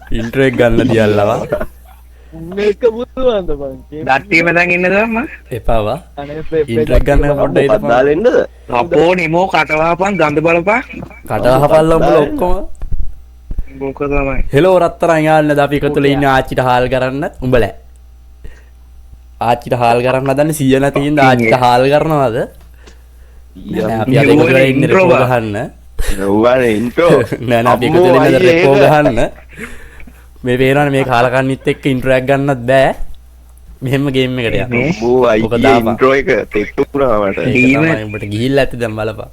Intro එක ගන්න තියල්ලවා. මේක බුදුන්ද බං. දට්ටිය මතන් ඉන්නද මම? එපාවා. අනේ ඉන්ට්‍රෝ එක ගන්න පොඩ්ඩක් මොකක්ද හිටපන්. දාලා එන්නද? අපෝ නිමෝ කටවාපන් ගඳ බලපන්. කටවහපල්ලා උඹලා ඔක්කොම. මොක තමයි. හෙලෝ රත්තරන් යාළුවනේ අපි එකතු වෙලා ඉන්නේ ආච්චිට හාල් කරන්න උඹලා. ආච්චිට හාල් කරන්න හදන්නේ 100 නැති හින්දා ආච්චිට හාල් කරනවද? නෑ අපි අද එකතු වෙලා ඉන්නේ රෙකෝ ගහන්න. නෝවානේ ඉන්ට්‍රෝ. නෑ නෑ අපි එකතු වෙලා ඉන්නේ රෙකෝ ගහන්න. මේ වේරණ මේ කාලකන්නිත් එක්ක ඉන්ට්‍රෝ එකක් ගන්නත් බෑ. මෙහෙම ගේම් එකට යන්න. බෝ මොකද අයියේ දාපන්. ඉන්ට්‍රෝ එක තෙක්ටු වුණා මට. ඒක තමයි උඹට ගිහිල්ලා ඇති දැන් බලපන්.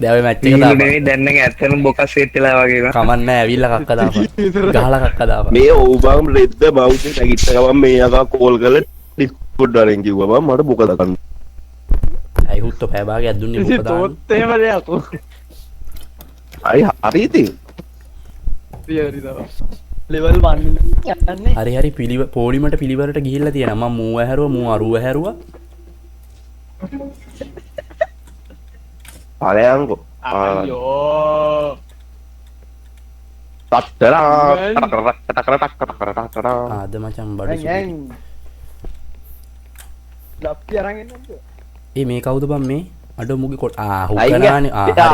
දැන් ඔය මැච් එක දාපන්. නෙවෙයි දැන් නම් ඇත්තටම බොකස් සෙට් වෙලා වගේ වා. කමන්නේ ඇවිල්ලා කක්ක දාපන්. ගහලා කක්ක දාපන්. මේ ඕබම් රෙද්ද බවුස් නැගිට ගමන් මේ යකා කෝල් කරලා ඩිස්කෝඩ් වලින් කිව්වා මම මට මොකද ගන්න. අයි හුත්තෝ පෑ භාගයක් දුන්නේ ඉතින් මොකද දාන්නේ? තෝත් එහෙම දෙයක් ඕ. අයි හරි ඉතින්. තියරි තමයි. ලෙවල් 1 යන්නේ. හරි හරි පොලිමට පිළිවෙලට ගිහිල්ලා තියෙනවා. මම මූව හැරුවා මූ අරුව හැරුවා. පලයන්කෝ. අයියෝ. තත්තරා ආද මචං බඩු සුපිරි. දැන් ලප්ටි අරන් එන්නද? ඒ මේ කවුද බං මේ? අඩ මුගේ කොට අයියා හුකනානේ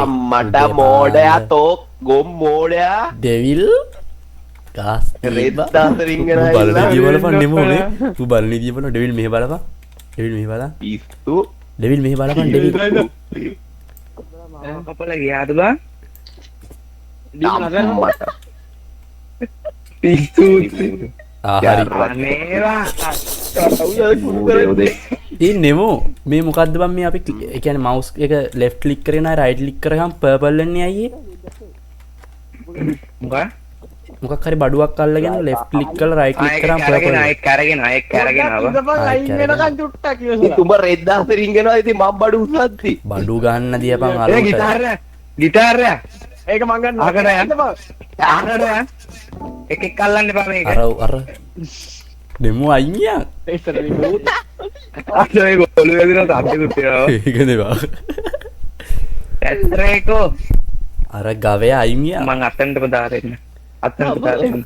මට මෝඩයා තෝ ගොම් මෝඩයා ඩෙවිල් ගාස් රෙද්දාස රින්ගන බලන විදිය බලපන් නෙමෝනේ. තු බලන විදිය බලන ඩෙවිල් මෙහෙ බලපන්. ඩෙවිල් මෙහෙ බලන්න. පිස්සු ඩෙවිල් මෙහෙ බලපන් ඩෙවිල්. කපලා ගියාද බං? මට පිස්සු. හරි. අනේවා. ඒ නෙමෝ මේ මොකද්ද බං මේ අපි ඒ කියන්නේ මවුස් එක ලෙෆ්ට් ක්ලික් කරගෙන ආයි රයිට් ක්ලික් කරගම් පර්පල් වෙන්නේ අයියේ. මොකක්? මොකක් හරි බඩුවක් අල්ලගෙන ලෙෆ්ට් ක්ලික් කරලා රයිට් ක්ලික් කරාම පර්පල්. ආයෙත් කරගෙන ආවා. ඉඳපන් අයින් වෙනකන් චුට්ටක් ඉවසලා. තුඹ රෙද්දාස රින්ගනවා ඉතින් මම බඩු උස්සද්දි බඩු ගන්න දියපන් ඒ අරුවට. ගිටාරය ඒක මං ගන්න. ආකට යන්න. ආකට යන්න. එකෙක් අල්ලන්න එපා මේක. අර දෙමු අයින් ගියා. ඉස්සර විකුත්. අද ඒ ගොළු වැදිනවා තාත්තෙකුත් ඒවා. ඒක නෙවා. ඇත්තරේකෝ අර ගවයා අයින් ගියා. මං අතන්ටම දාරෙන්න. අතන්ට දාරෙන්න.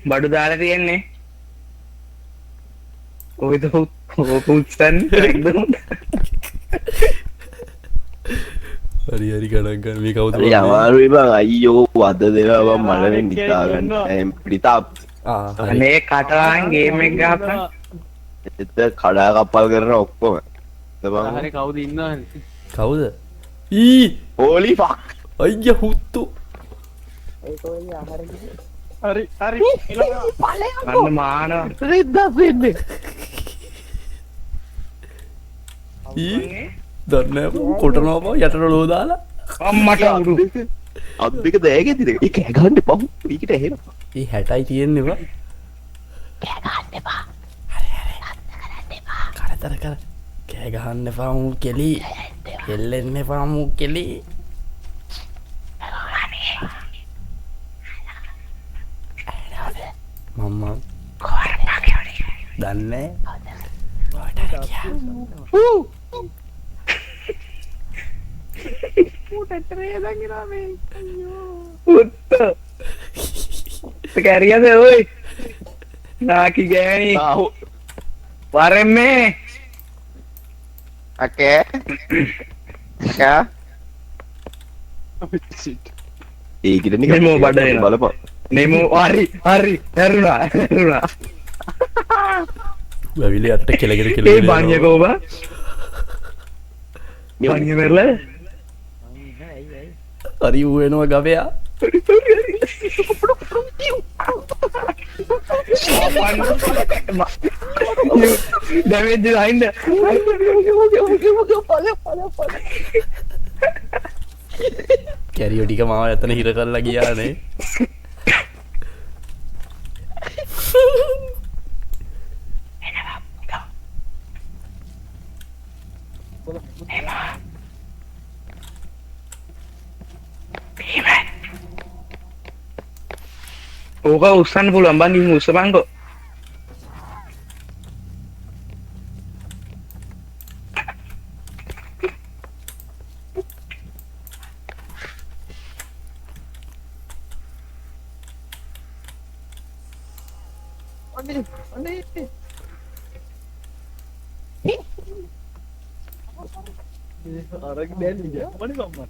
බඩු දාලා තියෙන්නේ. කොයිද ඕක උස්සන්නේ? හරි හරි ගණන් ගන්න මේ කවුද හරි අමාරුයි බං අයියෝ වද දෙනවා මම මලෙන් හිතා ගන්න පිටාප් අනේ කටවාන් ගේම් එක ගහපන්. එත කඩා කප්පල් කරන ඔක්කොම බං හරි කවුද ඉන්නවද? කවුද ඊ හෝලි ෆක් අයියා හුත්තු හරි හරි. අන්න මානවා. රෙද්දාස් වෙන්නේ ඊ දන්නේ කොටනවා බා යටට ලෝ දාලා අම්මට උඩු. අත් දෙක දෑගෙතිද ඒක ඇගන්න පහු ඒකට එහෙනවා ඒ 60යි තියෙන්නේ බා කරතර කර කෑ ගහන්න එපා මූ කෙලි එල්ලෙන්න එපා මූ කෙලි මම්මා දන්නේ උත්ත. කැරියද ඔයි? නාකි ගෑණි. ආහු වරෙන්නේ. අකේ අකා ඒකට නිකන් නෙමෝ බඩ එනවා. බලපන් නෙමෝ හරි හරි හැරුණා හැරුණා. වැවිලි අට කෙලගෙන ඒ කෙලගෙන බණ්‍ය කෝබා. බණ්‍ය මෙරලා. හරි ඌ වෙනවා ගවයා ඩැමේජ් අයින්ද. කැරියෝ ටික මාව එතන හිර කරලා ගියානේ ඕක උස්සන්න පුළුවන් බං ගිහින් උස්සපන්කෝ. අනේ අනේ අරක් දැන් ඉන්නේ මනේ මම්මා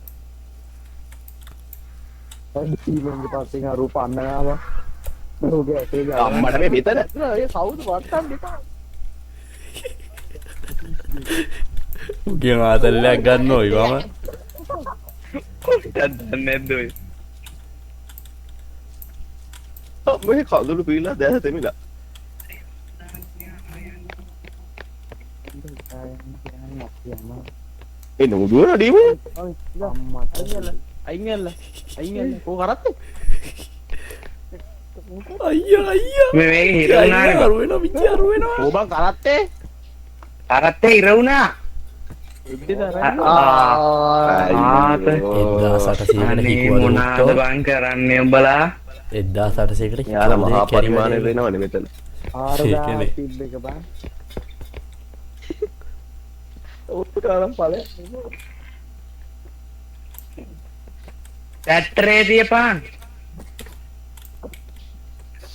අන්තිමට පස්සේ ආ රූප අන්නනවා ඔගේ ඇටේ ගාන අම්මට මේ මෙතන ඒ කවුද වත්තන් දෙපා උගේ මාතල්ලයක් ගන්න ඕයි මම. දන්නේ නැද්ද ඔය? මේ කඳුළු පීලා දැස තෙමිලා ඒ නුදුවන ඩීමු අයිංගල්ල කෝ කරත්තේ අයියා මේ මේක හිර වුණානේ බං. අරුවෙන විචි අරුවෙනවා. ඕබන් කරත්තේ අරත්තේ හිර වුණා. අනේ මොනාද බං කරන්නේ උඹලා? 1800කට යාලා මහා පරිමාණය වෙනවනේ මෙතන ඒකනේ. තිබ්බ එක බං ඕතරම් ඵලෙ ටැට්ටරේ තියපන්.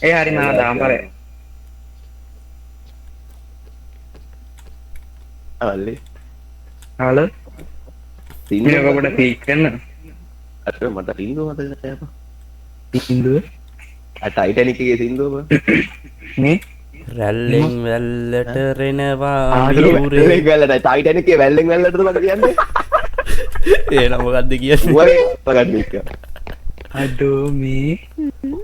ඒ හරි මම දාම් බලේ. අල්ලේ හලෝ. තින්න මේක ඔබට පීක් කරන්න. අර මට තින්නව මතක නැහැ පින්දුව ටයිටැනික් එකේ සින්දුව මේ රැල්ලෙන් වැල්ලට රෙනවා ආදරේ මියුරේ. ඒක වැල්ලට ටයිටැනික් එකේ වැල්ලෙන් වැල්ලටද මට කියන්නේ ඒ නම මොකද්ද කියන්නේ? උවරේ පගන්න එක අඩෝ මේ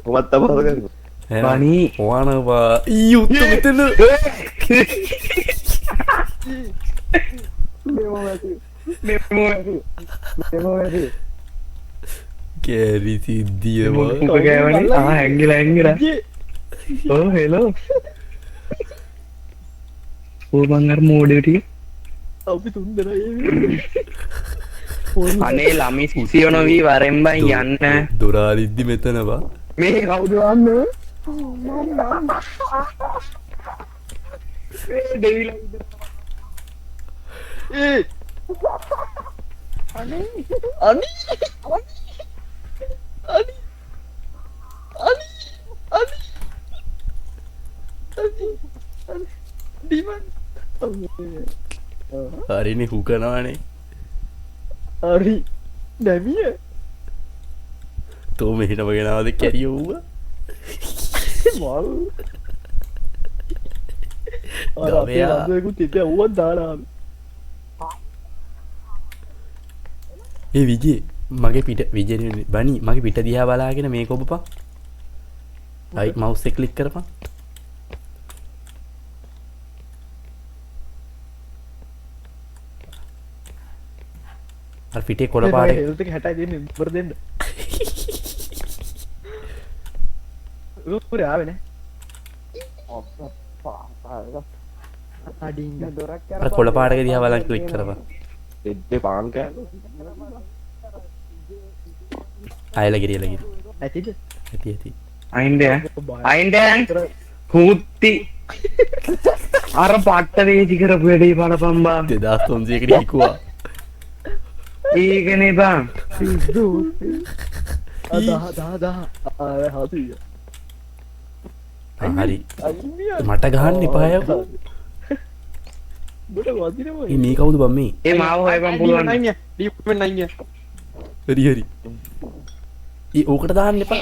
කොහොමද තමයි කරන්නේ බණී වනවා ඊයුත් මෙතන කැරි සිද්ධියවා. උඹ ගෑවනේ හැංගිලා ඕ හෙලෝ ඕ මං අර මෝඩිය ටික අපි තුන්දෙනා අනේ ළමයි සිසියෝ නොවි වරෙන් බං යන්න දොරාරිද්දි මෙතනවා. මේ කවුද වන්නේ දෙවිලා ඒ අනේ අනේ ඩිමන් හරිනේ හුකනවානේ. හරි නැමිය තෝ මෙහිටම ගෙනාවද කැරියව්ව? මල් ගවයා. අරකුත් ඉත වුවත් දාලා ඒ විජේ මගේ පිට විජේ බනි මගේ පිට දිහා බලාගෙන මේක ඔබපන්. රයිට් මවුස් එක ක්ලික් කරපන්. අර පිටේ කොළ පාට හෙල්ත් එක 60යි දෙන්නේ ඉවර දෙන්න උරේ ආවේ නේ අඩින්ග දොරක් අර කොළ පාටක දිහා බලන් ක්ලික් කරපන්. දෙද්දේ පාන් කෑ අයලගිරියලගිරි ඇතිද ඇති ඇති. අයින්ඩයන් හූත්ති අර පට්ට වේදි කරපු වැඩේ බලපන් බං 2300කට හිකුවා. ඒකනේ බං හසිය හරි මට ගහන්න එපායකෝ. බට වදිනවා මේ කවුද බම් මේ? ඒ මාව හොයපන් පුළුවන් ඩීපෙන් නයිය හරි හරි. ඕකට දාන්න එපා.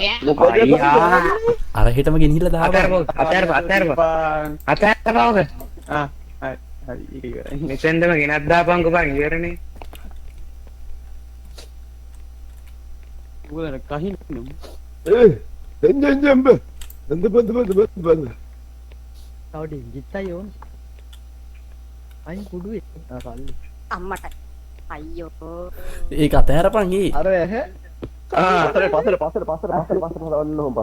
අයියා අර හෙටම ගෙනහිල්ලා දාපන්. අතෑරපවක හරි මෙතෙන්දම ගෙනත් දාපන්කෝ බං ඉවරනේ උගල කහින් එන්ජම්බ බඳ තවට ගිත්තයි ඕන අයි කුඩුවේ සල්ලි අම්මට අයියෝ ඒක අතහැරපන් ඒ. අර ඇහැ පස්සට ඔන්න හොම්බ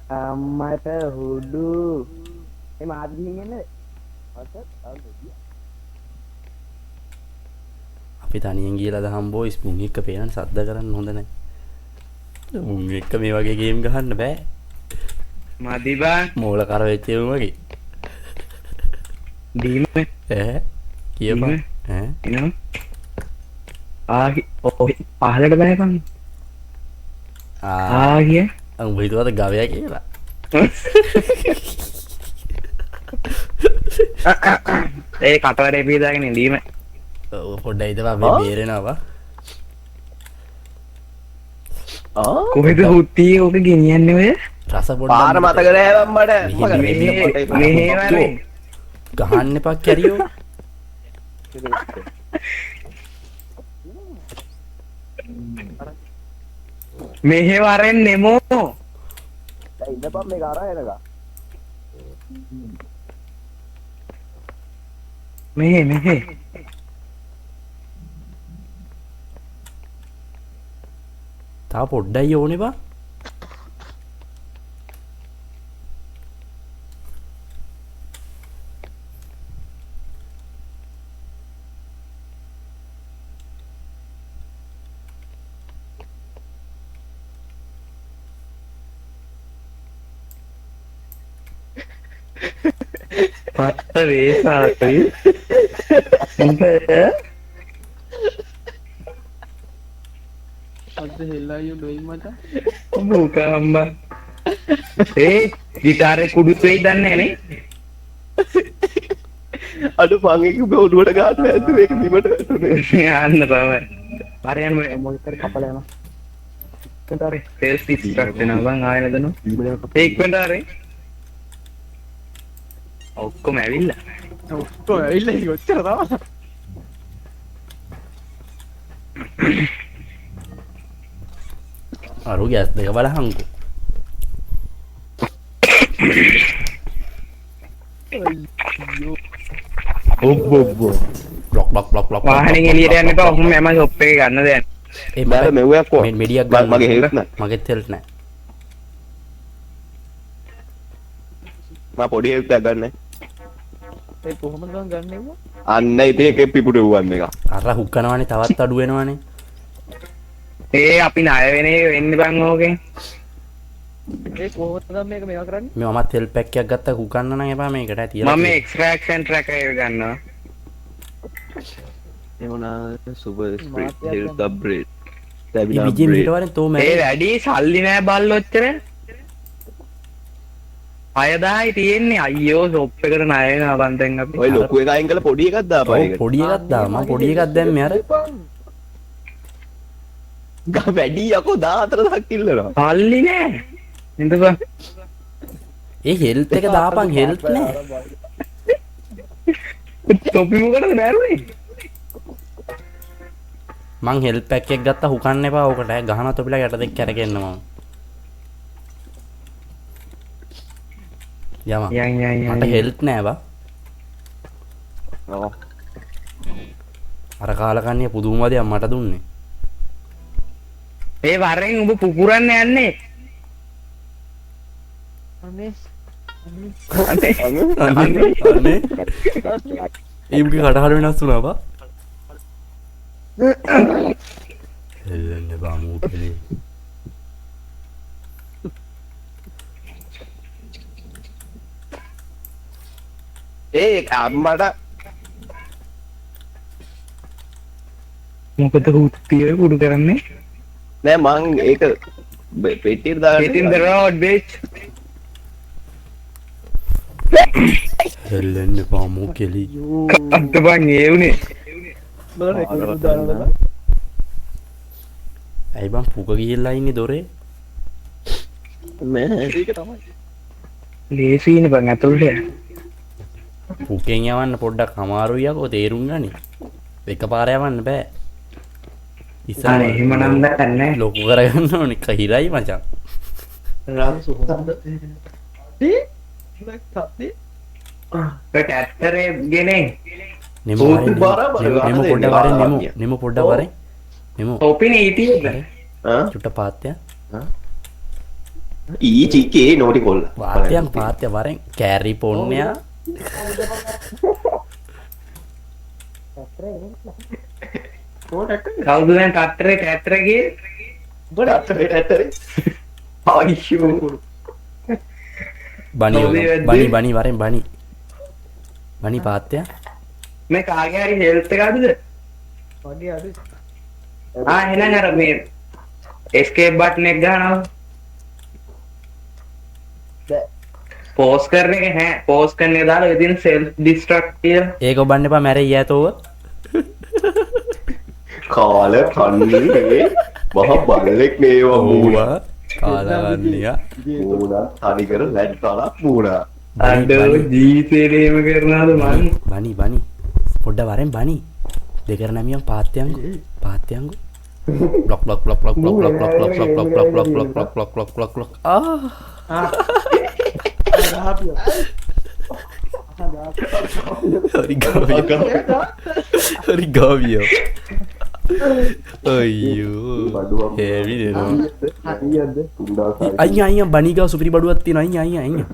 අම්මට හුඩු එම ආදගිහින් එන්නේ අපි තනියෙන් ගිහලා දහම් බෝයිස් මුන් එක්ක පේනන් සද්ද කරන්න හොඳ නැහැ. මුන් එක්ක මේ වගේ ගේම් ගහන්න බෑ. මදි බං මූල කර වෙච්ච වගේ දීම ඈ කියපන් ඈ එනවා ආහි ඔය පහලට බෑපන් ආගිය උඹ හිතුවද ගවයා කියලා ඒ කටවරේ පීදාගෙන ඉඳීම ඔව් පොඩ්ඩයි ඉතපා මේ බේරෙනවා කොහෙද හුත්තිය ඕක ගෙනියන්නේ ඔය රස පොඩ්ඩක් පාර මතක නෑ මට මෙහෙ වරේ ගහන්න එපා කැරියෝ මෙහෙ වරෙන් නෙමෝ ඉන්නපම් මේ අරා එනකම් මෙහෙ තා පොඩ්ඩයි ඕනේ බා පත්ත වේසාකයි උඹ උඹ ඒ ගිටාරේ කුඩුත් වෙයි දන්නේ නේ අඩු පංගෙක බොඩුවට ගන්න ඇද්ද මේක බිමට වැටුනේ යන්න තමයි පරයන් මොකද කපලා යනවා කන්ටාරේ ටෙස්ට් ඉස්ට්‍රක්ට් වෙනවා බං ආයෙ නදනු ඒක කන්ටාරේ ඔක්කොම ඇවිල්ලා ඒක ඔච්චර තමයි අරු ගෑස් දෙක බලහන්කෝ බ්ලොක් වාහනේ එළියට යන්න එපා ඔහොම මම ෂොප් එකේ ගන්න දැන් ඒ බෑ මෙව්වක් කො මෙඩියක් ගන්න මගේ හෙල්ත් නෑ මගෙත් හෙල්ත් නෑ මම පොඩි හෙල්ත් එකක් ගන්න ඒ කොහොමද ගන්න එව්වා අන්න ඉතින් එකේ පිපුඩ වුවන් එක අර හුක් කරනවානේ තවත් අඩු වෙනවානේ ඒ අපි ණය වෙනේ වෙන්න බං ඕකෙන් ඒ කොහොමද මේක මේවා කරන්නේ මේ මමත් හෙල්ප් පැක් එකක් ගත්තා හුකන්න නම් එපා මේකට තියලා මම එක්ස්ට්‍රැක්ෂන් ට්‍රැකර් එක ගන්නවා එවනා සුපර් ස්ප්‍රීට් හෙල්ත් අප්ග්‍රේඩ් මේ විජේ මීට වරෙන් තෝ ඒ මැරේ වැඩි සල්ලි නෑ බල්ලොච්චර 6000යි තියෙන්නේ අයියෝ ෂොප් එකට ණය වෙනවා බං දැන් අපි ඔය ලොකු එක අයින් කරලා පොඩි එකක් දාපන් ඒකට පොඩි එකක් දාම මම පොඩි එකක් දැම්මේ අර ගා වැඩි යකෝ 14000ක් ඉල්ලනවා සල්ලි නෑ ඉඳපන් ඒ හෙල්ත් එක දාපන් හෙල්ත් නෑ තොපි මොකටද බෑරුනේ මං හෙල්ප් පැක් එකක් ගත්තා හුකන්න එපා ඕකට ගහන තොපිලා යට දෙක කැරකෙන්න මම යම මට හෙල්ත් නෑ බා ඔව් අර කාලකන්ණිය පුදුම වදයක් මට දුන්නේ ඒ වරෙන් උඹ පුපුරන්න යන්නේ අනේ අනේ අනේ ඒම්ගේ කටහඬ වෙනස් වුණා බා හෙල්ලන්න බා මූකලේ ඒ අම්මට මොකද හුත්තිය කුඩු කරන්නේ නෑ මං ඒක පෙට්ටියට දාන්න Get in the road bitch හෙල්ලන්න බා මූකලේ අත්තපන් ඒ උනේ බලන්න ඒක දානවා ඇයි බං පුක ගිහිල්ලා ඉන්නේ දොරේ නෑ ඒක තමයි ලේසියිනේ බං අතොල්ට පුකෙන් යවන්න පොඩ්ඩක් අමාරුයි යකෝ තේරුම් ගනි එකපාර යවන්න බෑ අනේ එහෙම නම් දන්නේ ලොකු කරගන්න ඕනේ කහිරයි මචං ටැක්ටරේ ගෙනේ නෙමු සෝතු බරබර නෙමු පොඩ්ඩක් වරෙන් නෙමු පොඩ්ඩක් වරෙන් නෙමු ඔපිනේ හිටියේද චුට්ට පාත්‍ය ඊ චිකේ නෝටි කොල්ල පාත්‍යන් පාත්‍ය වරෙන් කෑරි පොන්නයා කවුද දැන් ටැක්ටරේ ගියේ ඇත්තරේ අයියෝ බනි ඔබේ වැද්දේ. බනි වරෙන් බනි පාත්තය මේ කාගේ හරි හෙල්ත් එක අදද? වගේ අද එහෙනම් අර මේ escape button එක ගන්නවා. පෝස් කරන එක පෝස් කරන එක දාලා ඉතින් self destruct කියලා. ඒක ඔබන්න එපා මැරෙයි ඇතෝව කාල කන්නේ මහ බලෙක් මේවා මූණා කාලවන්නිය මූණා හරි කර ලැඩ් කාලා මූණා අඩෝ ජීවිතේට එහෙම කරනවද මං? බනි පොඩ්ඩ වරෙන් බනි දෙකර නැමියම් පාත්‍යයන්ගු බ්ලොක් හරි ගාවියෝ අයියෝ හේවිදෙනවා අයිය බනිගාව සුපිරි බඩුවත් තියෙන අයිය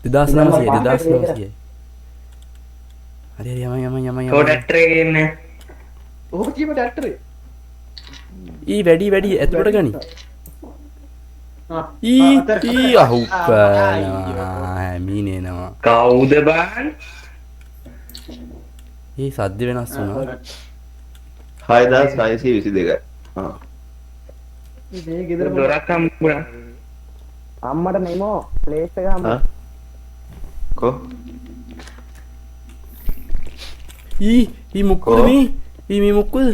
2900 හරි යම ටොටට් එකේ ඉන්නේ. ඕක කීම ඩැක්ටරේ ඊ වැඩි ඇතුළට ගනි හැමිනේනවා කවුද බං? ඒ සද්ද වෙනස් වුණා 6922 මේ ගෙදර දොරක් හම්බුණා. අම්මට නෙමෝ ප්ලේස් එක හම්බ කො ඊ මුක්කුද මේ මුක්කුද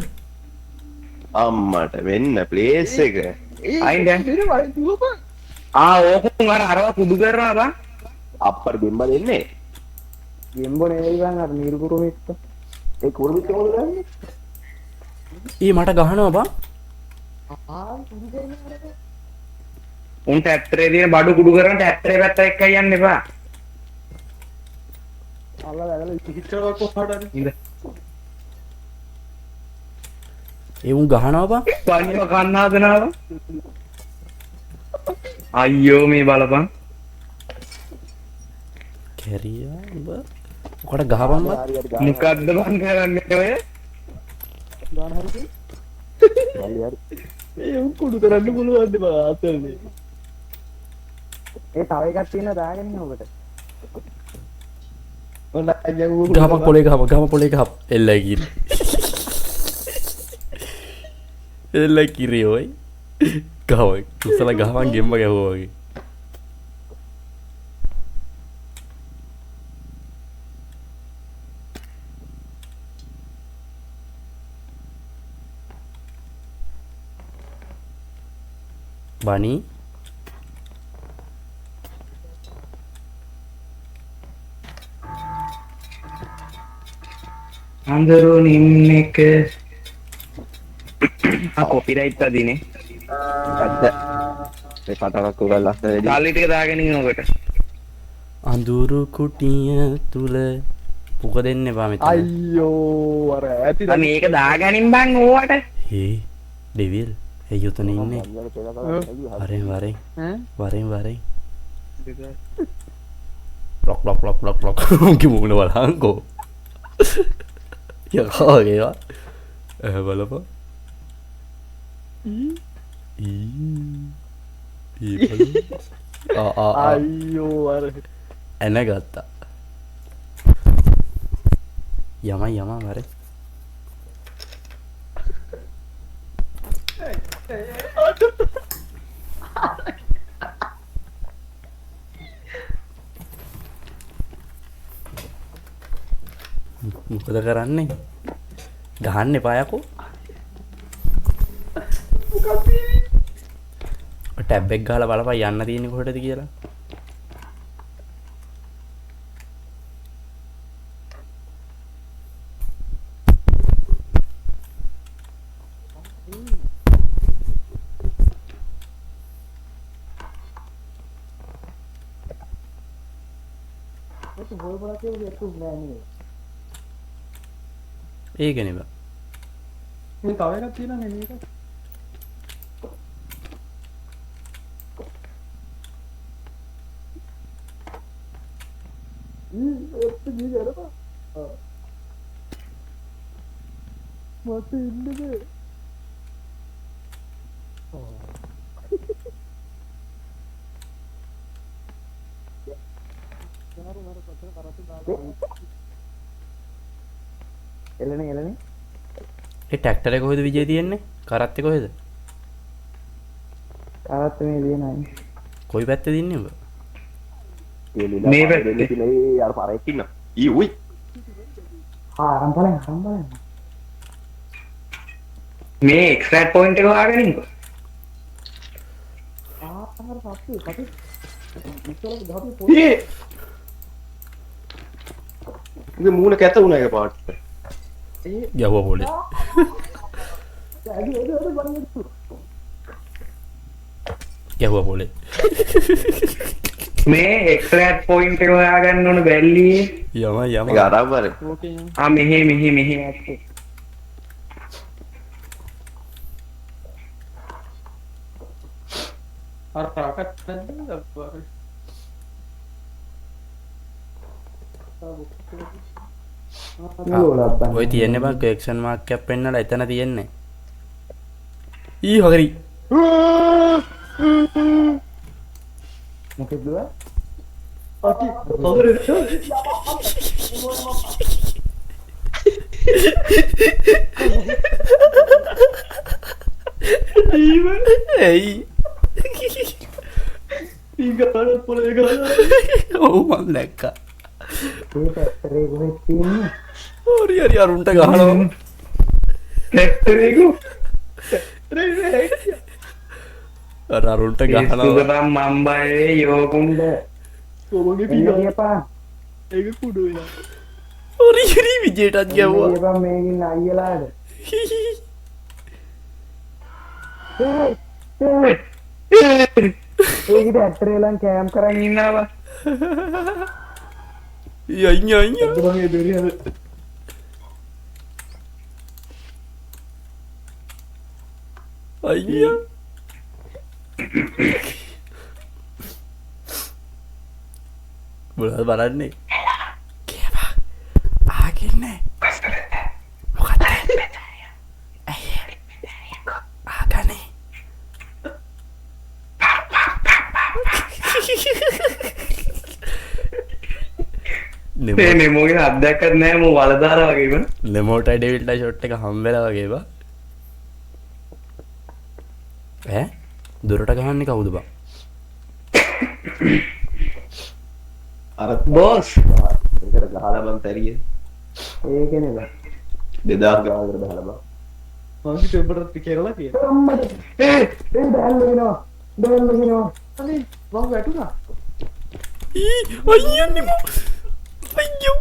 අම්මට වෙන්න ප්ලේස් එක අයින් දැන් ඕකුන් අරවා කුඩු කරනවා බං. අප්පර බිම්බ දෙන්නේ ගෙම්බෝ නෙවෙයි බං අර නිරුකුරු මිත්ත ඒ කුරුමිත් කොහොමද ගන්නේ ඊ මට ගහනවා බං උන් ටැප්ටරේ තියෙන බඩු කුඩු කරන ටැප්ටරේ පැත්ත එක්කයි යන්න එපා. අල්ලා වැදලා ඉතිහිච්චරක් කොහොමද ඉඳ. ඒ උන් ගහනවා බං පණිව කන්න හදනවා. අයියෝ මේ බලපන්. කැරියා උඹ ඔකට ගහපන් බං මොකද්ද බං කරන්නේ ඔය? ගාන හරි ඒ උන් කුඩු කරන්න පුළුවන්ද බං ආතල්නේ ඒ තව එකක් තියෙනවා දාගෙන ඉන්න ඔබට ඔන්න අයියෝ ගහපන් පොලේ ගහපන් එල්ලයි කිරි එල්ලයි කිරි ඔයි ගහව කුසල ගහපන් ගෙම්බ ගැහුවා වගේ බනි අඳුරු නිම්නෙක කොපිරයිට් අදිනේ. අද්ද ඒ කතාවක් උගල් ලස්සන තාලි ටික දාගෙන ඉන්න ඔකට. අඳුරු කුටිය තුල පුක දෙන්න එපා මෙතන අයියෝ අර ඇති මේක දාගනින් බං ඕවට. හේ ඩෙවිල් ඇයි උතන ඉන්නේ වරෙන් බ්ලොක් උන්ගේ මුණ බලංකෝ යකාගේවා බලපන් අයියෝ අර ඇන ගත්තා යම වර මොකද කරන්නේ ගහන්න එපායකෝ ටැබ් එක ගහලා බලපන් යන්න තියෙන්නේ කොහෙටද කියලා ඒක නෙව මේ තව එකක් තියෙනනේ මේක මට ඉන්නද එළනේ එළනේ ඒ ට්‍රැක්ටර් එක කොහෙද විජේ තියෙන්නේ? කරත්තේ කොහෙද? කාත් මේ දිනයි කොයි පැත්තේ දින්නේ උඹ? මේ පැත්තේ. යාර පාරේ ඉන්න. ඊ උයි. ආරම් බලන්න මේ එක්ස්ට්‍රැක්ට් පොයින්ට් එක හොයාගෙන ඉන්නකො. ඉතින් මූණ කැත වුණා එක පාට. යවුවා පොලේ. යවුවා පොලේ. මේ එක්ස්ට්‍රැක්ට් පොයින්ට් එක හොයාගන්න ඕන බැල්ලියේ. යම ඒක ආරම්භරේ. ආ මෙහෙ ඇත්තේ. අර තාකත් නැද්ද අප්පා ඔය තියෙන්නේ බං ක්වෙක්ෂන් මාක් එකක් පෙන්නලා එතන තියෙන්නේ. ඊ හොගරි. මොකද එයි. ඔව් මම දැක්කා. ඒ පැත්තරේ කොහෙද තියෙන්නේ හරි අරුන්ට ගහනවා. ට්‍රැක්ටර් එක අර අරුන්ට ගහනවා. සුගතම් මම්බයේ යෝකුන්ද කොමගේ පියපා හරි විජේටත් ගැව්වා. එපා මේකින් අයියලාද ඒකට ඇත්තරේලන් කෑම් කරන්න ඉන්නවා. යයියා මගේ බෙරියද අයියා. මොනවද බලන්නේ? කියපා. ආගින්නේ. මොකක්ද? ආගනේ. මේ මොකද අත්දැක්කත් නෑ මෝ වලදාලා වගේම. ලෙමෝට ඩෙවිල්ට ෂොට් එක හම්බෙලා වගේ බා. ඈ දොරට ගහන්නේ කවුද බා? අර බෝස් මේකට ගහලා බං තැරියේ. ඒකනේ බා 2000 ගානකට බහලා බං. මං ටෙම්පරේචර් කියලා කියලා අම්මට ඒ දැල්ලගෙනවා අනේ මම වැටුණා ඊ අයියා නිමෝ. අයියෝ.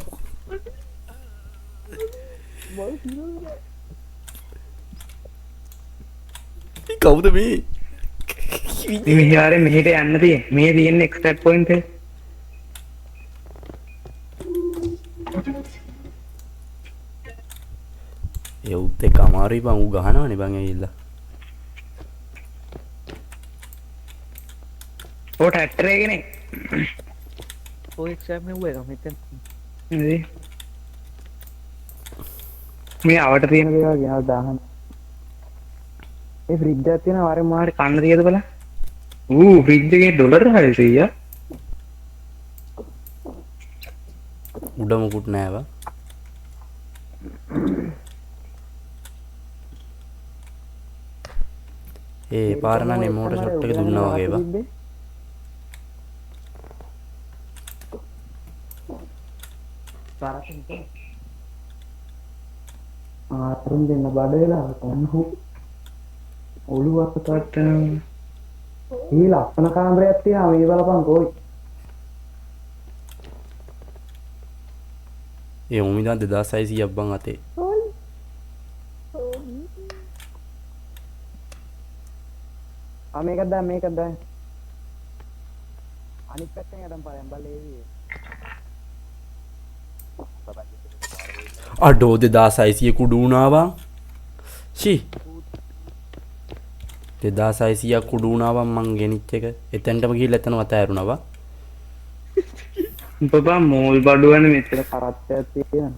මේ කවුද මේ? මෙහාරේ මෙහෙට යන්න තියෙන්නේ. මේ තියෙන්නේ එක්ස්ට්‍රැක්ට් පොයින්ට් එක. ඒ උත් එක්ක අමාරුයි බං ඌ ගහනවනේ බං ඇවිල්ලා. ඔය ට්‍රැක්ටර් එකනේ. ඔය එක්සෑම් නෙවුවා එක මෙතන නේද? මේ අවට තියෙන දේවල් ගෙනල් දාහන. ඒ ෆ්‍රිජ් එකක් තියෙනවා වරෙන් මාර කන්න තියද බලන්න. ෆ්‍රිජ් එකේ ඩොලර් 600. උඩ මුකුත් නෑ බං. ඒ පාරණනේ මෝටර් ෂොට් එක දුන්නා වගේ බං. ආතරුන් දෙන්න බඩ වෙලා තනහු ඔළුවක් තට්ටන ඊ ලස්සන කාමරයක් තියෙනවා මේ බලපන් කොයි ඒ උමිදන් 2600ක් බං අතේ. මේකක් දාන්න අනිත් පැත්තෙන් යටම් පාරෙන් බලේ අඩෝ 2600 කුඩු වුණා බං. ෂී 2600 කුඩු වුණා බං මං ගෙනිච්ච එක. එතෙන්ටම ගිහිල්ලා එතන වත ඇරුණා බං. උඹ මෝල් බඩුවනේ මෙච්චර කරත්තයක් තියෙන.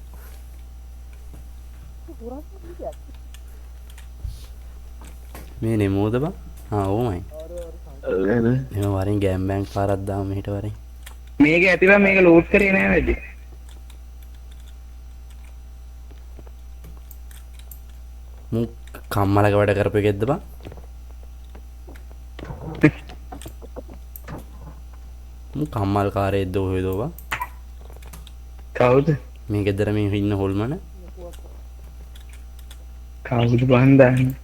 මේ නෙමෝද බං? ආ ඕමයි. එම වරින් ගෑම් බෑන්ක් පාරක් දාමු මෙහෙට වරින්. මේක ඇතිව මේක ලෝඩ් කරේ නෑ වැඩි. මු කම්මලක වැඩ කරපු එකෙක්ද බං? මු කම්මල් කාරයෙක්ද ඔයද බං? කවුද? මේ ගෙදර මේ ඉන්න හොල්මන කවුද බං දන්නේ?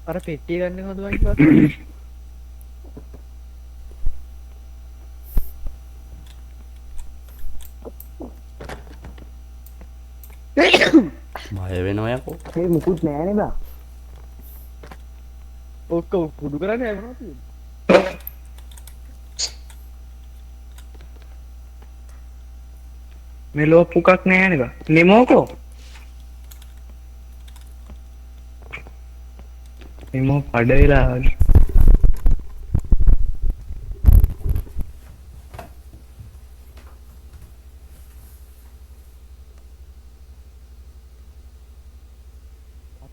අර පෙට්ටිය ගන්න හොඳ වගේ බය වෙනවා යකෝ. ඒ මුකුත් නෑනේ බං. ඔක්කොම කුඩු කරන්නේ මොනවද තියෙන්නේ? මෙලෝ පුකක් නෑනේ බං. නෙමෝකෝ. නෙමෝ පඩ වෙලා වගේ.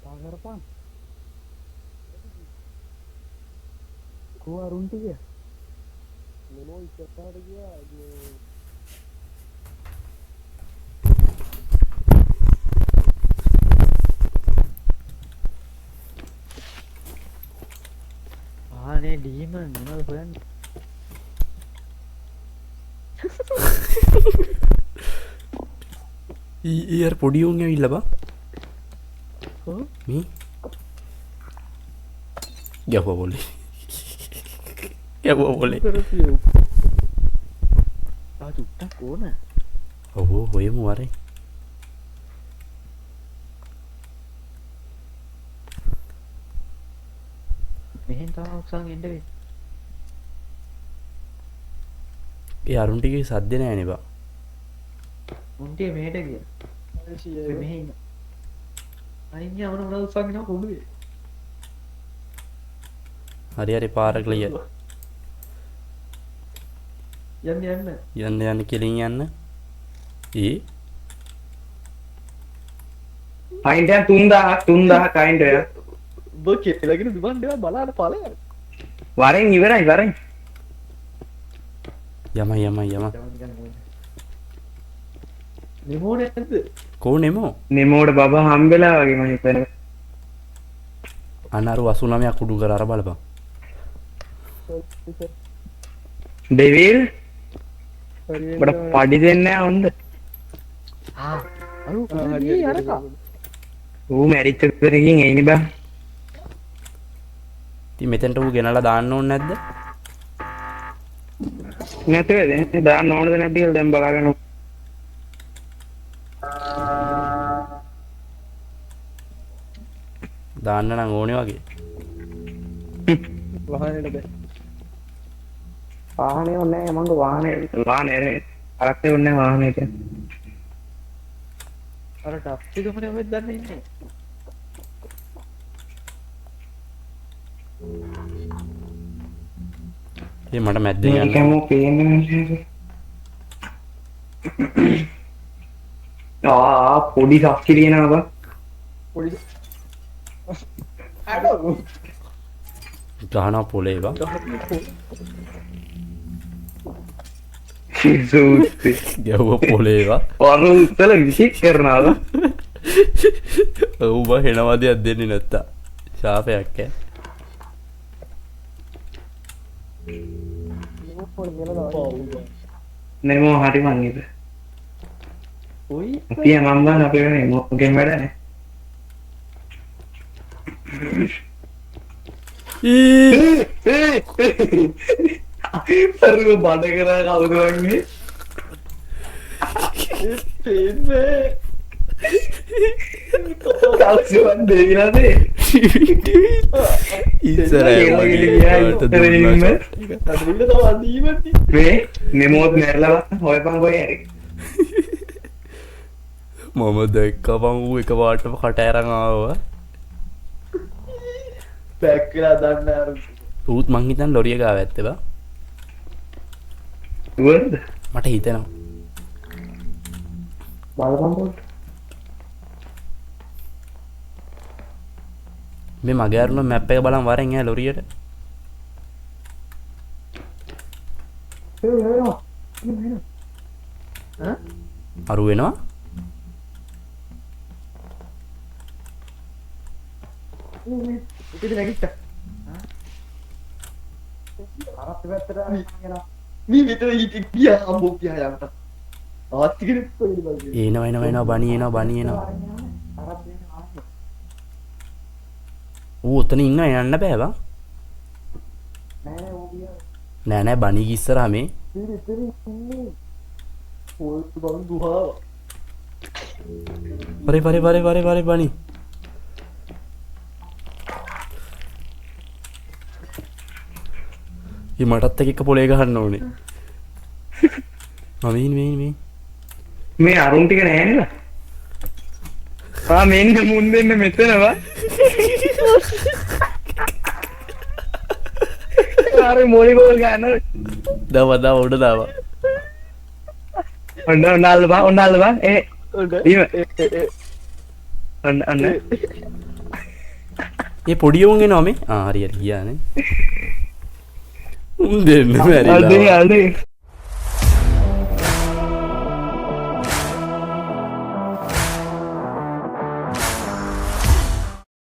කතා කරපන්. කෝ අරුන් ටික? මෙලෝ ඉස්සරහට ගියා. ආනේ ඩීමන් මොනවද හොයන්නේ? ඊයර් පොඩි උන් ඇවිල්ලා බං. කොහොම? මේ ගැහුවා බොලේ. ගැහුවා බොලේ. කරපියෝ. ආ චුට්ටක් ඕන. ඔව් හොයමු වරේ. මෙහෙන් තමයි ඔක්සන් එන්න වෙන්නේ. ඒ අරුන් ටිකේ සද්ද නෑනේ බං. උන්ටේ මෙහෙට ගියා. මෙහෙ ඉන්න. අනිත් යා මොන මොනවද ඔක්සන් එනවා කොහොමද? හරි හරි පාර ක්ලියර්. යන්න යන්න. යන්න යන්න කෙලින් යන්න. පයින්ට් එක 3000 කයින්ඩ් එක. ඔබ කෙලගෙන දුබන් දේවල් බලන්න ඵලයක්. වරෙන් ඉවරයි වරෙන්. යම. නෙමෝ නැද්ද? කෝ නෙමෝ? නෙමෝට බබා හම්බෙලා වගේ මම හිතන්නේ. අනරු 89ක් කුඩු කර අර බලපන්. ඩෙවිල් බඩ පඩි දෙන්නේ නැහැ හොඳ. ආ අරු හරි අරකා. ඌ මැරිච්ච කරකින් එයිනේ බං. ඉතින් මෙතෙන්ට ඌ ගෙනලා දාන්න ඕනේ නැද්ද? නැතේද? දාන්න ඕනද නැද්ද කියලා දැන් බලාගෙන. දාන්න නම් ඕනේ වගේ. වහන්නට බෑ. වාහනේ ඕනේ නෑ මංග වාහනේ අරක්කේ ඕනේ වාහනේ කියන්නේ. අර ටප්පි ගමනේ ඔබත් දන්නේ ඉන්නේ. ඒ මට මැද්දෙන් යන්න. මේකම පේන්නේ නැහැ. පොඩි සක්සි තියෙනවා බං. පොඩි ගහනවා පොලේ ඒවා. සූත්‍රි. ගැහුවා පොලේ ඒවා. වරුත්තල විසික් කරනවා බං. ඌ බා හෙනවාදියක් දෙන්නේ නැත්තා. ශාපයක් ඈ. නෙමෝ හරි මං ඉත. ඔයි පිය මම බං අපේ වෙනේ මොකෙන් වැඩනේ. පරුව බඩ කරා කවුද වන්නේ? තේන්නේ. කවුරුන් දෙවිලාද? ඉස්සරහ මේ නෙමෝත් නැරලා හොයපන් කොහේ හරි. මම දැක්කපන් ඌ එක පාටම කට ඇරන් ආවා. බෑක් වෙලා දන්න අර ඌත් මං හිතන්නේ ලොරිය ගාව ඇත්තේ බා. වර්ද? මට හිතෙනවා. බලපන් පොඩ්ඩක්. මේ මගේ අරුණ මැප් එක බලන් වරෙන් ඈ ලොරියට. අරු වෙනවා. ඉතින් නැගිට්ටා. අරත් පැත්තට යනවා. මේ මෙතන ගියා අම්බෝ ගියා යන්න. ආච්චි කෙනෙක් කොහෙද බලන්නේ? එනවා බණි එනවා අරත් දෙන්න ආන්න. ඌ ඔතන ඉන්න යන්න බෑ බං. නෑ නෑ ඕක ගියා. නෑ බණි ඉස්සරහා මේ. ඉතින් ඉන්නේ. පොල් බං දුහාව. පරි බණි. ඊ මටත් එක්ක පොලේ ගහන්න ඕනේ. මේ මේ අරුන් ටික නෑ නේද? මෙන්න මුන් දෙන්න මෙතනවා. අර මොලි ගෝල් ගන්න. දව උඩ දාවා. ඔන්න අල්ල බා. දීම. ඔන්න. ඒ පොඩි උන් එනවා මේ. හරි ගියානේ. උන් දෙන්න බැරි. අල්ලේ.